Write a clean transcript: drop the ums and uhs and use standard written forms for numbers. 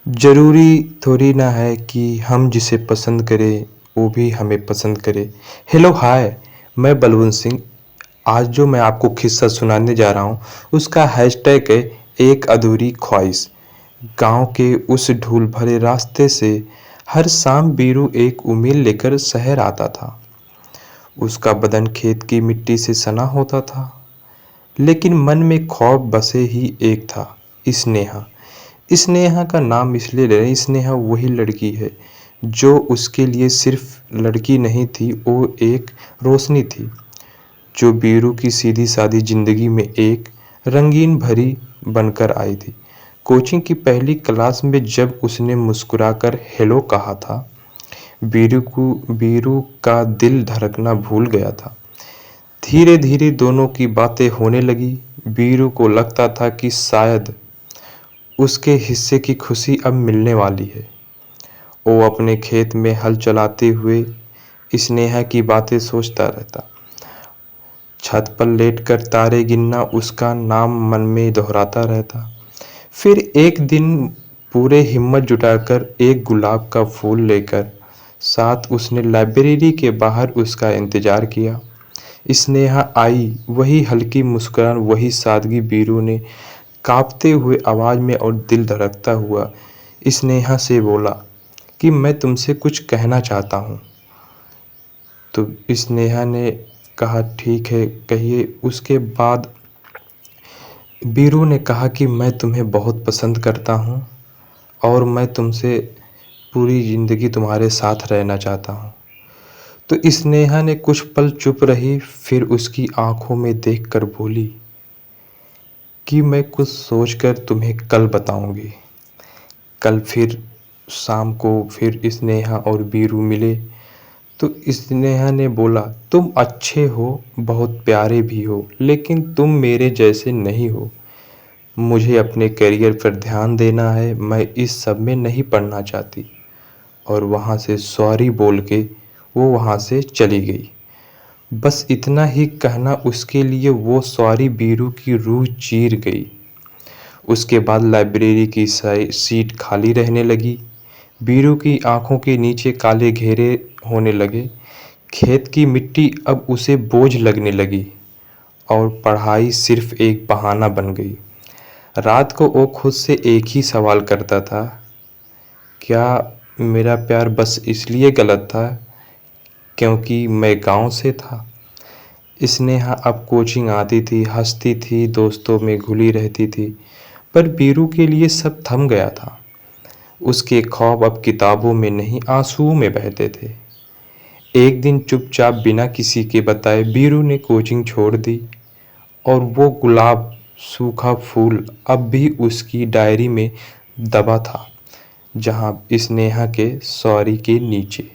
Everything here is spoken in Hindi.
ज़रूरी थोड़ी ना है कि हम जिसे पसंद करें वो भी हमें पसंद करे। हेलो हाय, मैं बलवंत सिंह। आज जो मैं आपको किस्सा सुनाने जा रहा हूँ उसका हैशटैग है एक अधूरी ख्वाहिश। गांव के उस धूल भरे रास्ते से हर शाम बीरू एक उम्मीद लेकर शहर आता था। उसका बदन खेत की मिट्टी से सना होता था, लेकिन मन में खौफ बसे ही एक था, स्नेहा। स्नेहा का नाम इसलिए ले रहे हैं, स्नेहा वही लड़की है जो उसके लिए सिर्फ लड़की नहीं थी, वो एक रोशनी थी जो बीरू की सीधी सादी जिंदगी में एक रंगीन भरी बनकर आई थी। कोचिंग की पहली क्लास में जब उसने मुस्कुराकर हेलो कहा था, बीरू का दिल धड़कना भूल गया था। धीरे धीरे दोनों की बातें होने लगी। बीरू को लगता था कि शायद उसके हिस्से की खुशी अब मिलने वाली है। वो अपने खेत में हल चलाते हुए स्नेहा की बातें सोचता रहता। छत पर लेटकर तारे गिनना उसका नाम मन में दोहराता रहता। फिर एक दिन पूरे हिम्मत जुटाकर एक गुलाब का फूल लेकर साथ उसने लाइब्रेरी के बाहर उसका इंतजार किया। स्नेहा आई, वही हल्की मुस्कुराहट, वही सादगी। बीरू ने कांपते हुए आवाज में और दिल धड़कता हुआ स्नेहा से बोला कि मैं तुमसे कुछ कहना चाहता हूँ। तो स्नेहा ने कहा ठीक है कहिए। उसके बाद बीरू ने कहा कि मैं तुम्हें बहुत पसंद करता हूँ और मैं तुमसे पूरी ज़िंदगी तुम्हारे साथ रहना चाहता हूँ। तो स्नेहा ने कुछ पल चुप रही, फिर उसकी आंखों में देखकर बोली कि मैं कुछ सोचकर तुम्हें कल बताऊंगी। कल फिर शाम को फिर स्नेहा और बीरू मिले तो स्नेहा ने बोला तुम अच्छे हो, बहुत प्यारे भी हो, लेकिन तुम मेरे जैसे नहीं हो। मुझे अपने करियर पर ध्यान देना है, मैं इस सब में नहीं पढ़ना चाहती। और वहाँ से सॉरी बोल के वो वहाँ से चली गई। बस इतना ही कहना उसके लिए वो सॉरी बीरू की रूह चीर गई। उसके बाद लाइब्रेरी की सीट खाली रहने लगी। बीरू की आंखों के नीचे काले घेरे होने लगे। खेत की मिट्टी अब उसे बोझ लगने लगी और पढ़ाई सिर्फ एक बहाना बन गई। रात को वो खुद से एक ही सवाल करता था, क्या मेरा प्यार बस इसलिए गलत था क्योंकि मैं गांव से था? स्नेहा अब कोचिंग आती थी, हंसती थी, दोस्तों में घुली रहती थी, पर बीरू के लिए सब थम गया था। उसके ख्वाब अब किताबों में नहीं, आंसुओं में बहते थे। एक दिन चुपचाप बिना किसी के बताए बीरू ने कोचिंग छोड़ दी और वो गुलाब सूखा फूल अब भी उसकी डायरी में दबा था, जहाँ स्नेहा के सॉरी के नीचे।